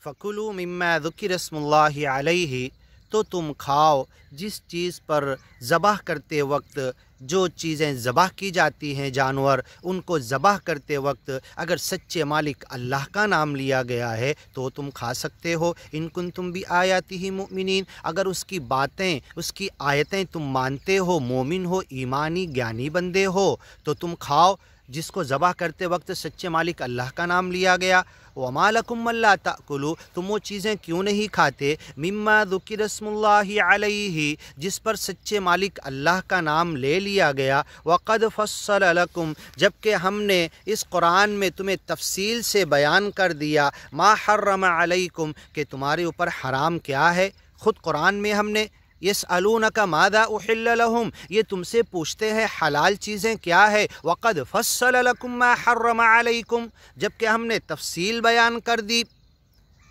फ़कुलू मिम्मा ज़ुकिर स्मुल्लाहि अलैहि, तो तुम खाओ जिस चीज़ पर ज़बह करते वक्त, जो चीज़ें ज़बह की जाती हैं जानवर, उनको ज़बह करते वक्त अगर सच्चे मालिक अल्लाह का नाम लिया गया है तो तुम खा सकते हो। इन कुंतुम भी आयातिही मुमिनीन, अगर उसकी बातें, उसकी आयतें तुम मानते हो, मोमिन हो, ईमानी ज्ञानी बंदे हो, तो तुम खाओ जिसको ज़बह करते वक्त सच्चे मालिक अल्लाह का नाम लिया गया। वमा लकुम अल्ला ताकुलू, तुम वो चीज़ें क्यों नहीं खाते, मिम्मा ज़ुकिर स्मुल्लाहि अलैहि, जिस पर सच्चे मालिक अल्लाह का नाम ले लिया गया। वक़द फ़स्सल लकुम, जबकि हमने इस कुरान में तुम्हें तफसील से बयान कर दिया, मा हर्रम अलैकुम, कि तुम्हारे ऊपर हराम क्या है। ख़ुद कुरान में हमने यसअलूनका माज़ा उहिल्ल लहुम, ये तुमसे पूछते हैं हलाल चीज़ें क्या है। वक़द फ़स्सल लकुम मा हर्रम अलैकुम, जबकि हमने तफसील बयान कर दी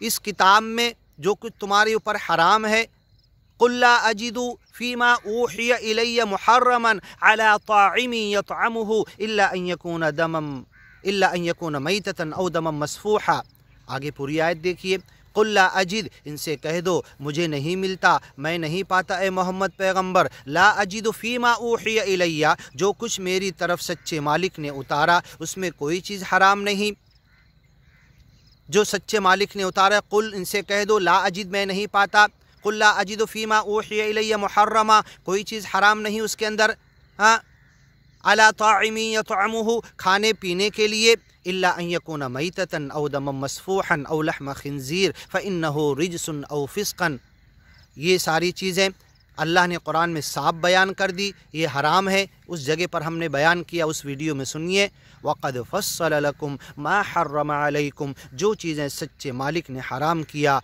इस किताब में जो कुछ तुम्हारे ऊपर हराम है। क़ुल ला अजिदु फ़ीमा ऊहिय इलैय मुहर्रमन अला ताइमिन यतअमुहु इल्ला अन यकून मैततन औ दमम मस्फूहा। आगे पूरी आयत देखिए। क़ुल ला अजिद, इनसे कह दो मुझे नहीं मिलता, मैं नहीं पाता ए मोहम्मद पैगम्बर, ला अजिदु फ़ीमा ऊहिय इलैया, जो कुछ मेरी तरफ सच्चे मालिक ने उतारा उसमें कोई चीज़ हराम नहीं, जो सच्चे मालिक ने उतारा। कुल, इनसे कह दो ला अजिद, मैं नहीं पाता, कुल ला अजिदु फ़ीमा ऊहिय इलैया मुहर्रमा, कोई चीज़ हराम नहीं उसके अंदर, हाँ, अला ताइमिन यतअमुहु, खाने पीने के लिए, इल्ला अन यकून मैततन औ दमम मस्फूहन औ लहम खिंज़ीर फ़इन्नहु रिजसुन औ फ़िस्क़न। ये सारी चीज़ें अल्लाह ने कुरान में साफ बयान कर दी, ये हराम है। उस जगह पर हमने बयान किया, उस वीडियो में सुनिए। वक़द फ़स्सल लकुम मा हर्रम अलैकुम, जो चीज़ें सच्चे मालिक ने हराम किया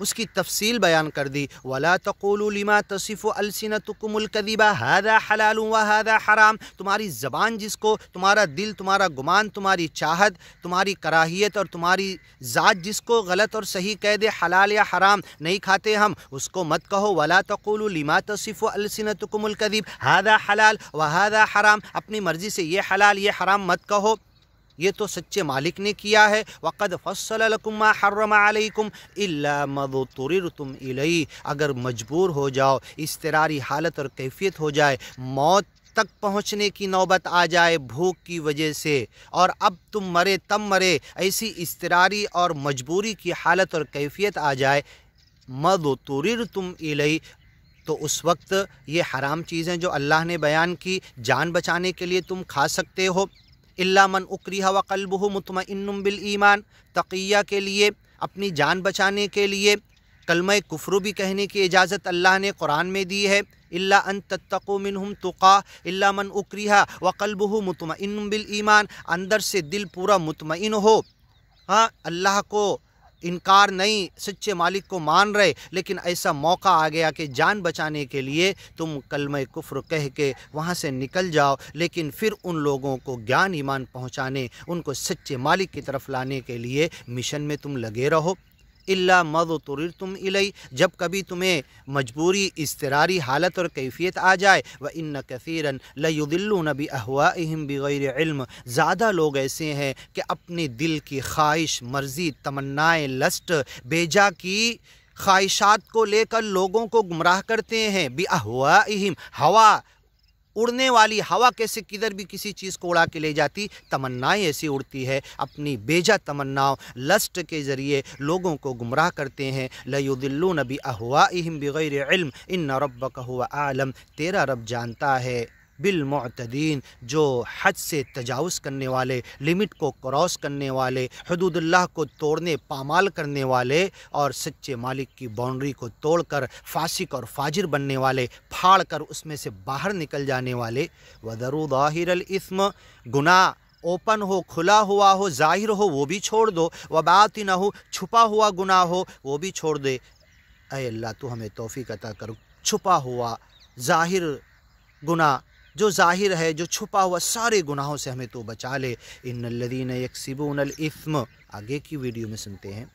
उसकी तफसील बयान कर दी। वला तक़ूलू लिमा तसिफ़ु अलसिनतुकुमुल कज़िबा हाज़ा हलालुन व हाज़ा हराम, तुम्हारी ज़बान जिसको, तुम्हारा दिल, तुम्हारा गुमान, तुम्हारी चाहत, तुम्हारी कराहियत और तुम्हारी ज़ात जिसको गलत और सही कह दे, हलाल या हराम नहीं खाते हम, उसको मत कहो। वला तक़ूलू लिमा तसिफ़ु अलसिनतुकुमुल कज़िब हाज़ा हलाल व हाज़ा हराम, अपनी मर्ज़ी से ये हलाल ये हराम मत कहो, ये तो सच्चे मालिक ने किया है। वक़द फ़स्सल लकुम मा हर्रम अलैकुम इल्ला मा तुरिरतुम इलैहि, अगर मजबूर हो जाओ, इज़्तिरारी हालत और कैफियत हो जाए, मौत तक पहुँचने की नौबत आ जाए भूख की वजह से, और अब तुम मरे तब मरे, ऐसी इज़्तिरारी और मजबूरी की हालत और कैफियत आ जाए, मा तुरिरतुम इलैहि, तो उस वक्त ये हराम चीज़ें जो अल्लाह ने बयान की, जान बचाने के लिए तुम खा सकते हो। इल्ला मन उक्रिहा व क़ल्बुहु मुतमइन्नुम बिल ईमान, तक़िया के लिए, अपनी जान बचाने के लिए कलमा कुफ्र भी कहने की इजाज़त अल्लाह ने कुरान में दी है। इल्ला अन तत्तक़ू मिनहुम तुक़ा इल्ला मन उक्रिहा व क़ल्बुहु मुतमइन्नुम बिल ईमान, अंदर से दिल पूरा मुतमइन हो, हाँ, अल्लाह को इनकार नहीं, सच्चे मालिक को मान रहे, लेकिन ऐसा मौका आ गया कि जान बचाने के लिए तुम कलमा कुफ्र कह के वहाँ से निकल जाओ, लेकिन फिर उन लोगों को ज्ञान ईमान पहुँचाने, उनको सच्चे मालिक की तरफ लाने के लिए मिशन में तुम लगे रहो। इल्ला मज़ तुरिरतुम इलैहि, जब कभी तुम्हें मजबूरी, इज़्तिरारी हालत और कैफियत आ जाए। व इन्न कसीरन लयुदिल्लून बिअहवाइहिम बिगैर इल्म, ज़्यादा लोग ऐसे हैं कि अपने दिल की ख्वाहिश, मर्ज़ी, तमन्नाएँ, लस्ट, बेजा की ख्वाहिशात को लेकर लोगों को गुमराह करते हैं। बिअहवाइहिम, हवा, उड़ने वाली हवा कैसे किधर भी किसी चीज़ को उड़ा के ले जाती, तमन्नाएँ ऐसी उड़ती है, अपनी बेजा तमन्नाओं, लस्ट के ज़रिए लोगों को गुमराह करते हैं। लयुदिल्लून बिअहवाइहिम बिगैर इल्म इन्न रब्बक हुवा आलम, तेरा रब जानता है बिलमुअतदीन, जो हद से तजावुज़ करने वाले, लिमिट को क्रॉस करने वाले, हुदूदुल्लाह को तोड़ने, पामाल करने वाले, और सच्चे मालिक की बाउंड्री को तोड़कर फासिक और फाजिर बनने वाले, फाड़ कर उसमें से बाहर निकल जाने वाले। वज़रू ज़ाहिरल इस्म, गुनाह ओपन हो, खुला हुआ हो, ज़ाहिर हो, वो भी छोड़ दो। व बातिनहु, छुपा हुआ गुनाह हो, वो भी छोड़ दे। ऐ अल्लाह, तो हमें तौफीक अता कर, छुपा हुआ, ज़ाहिर गुनाह, जो ज़ाहिर है, जो छुपा हुआ, सारे गुनाहों से हमें तो बचा ले। इन्नल्लज़ीना यक्सिबूनल इस्म, आगे की वीडियो में सुनते हैं।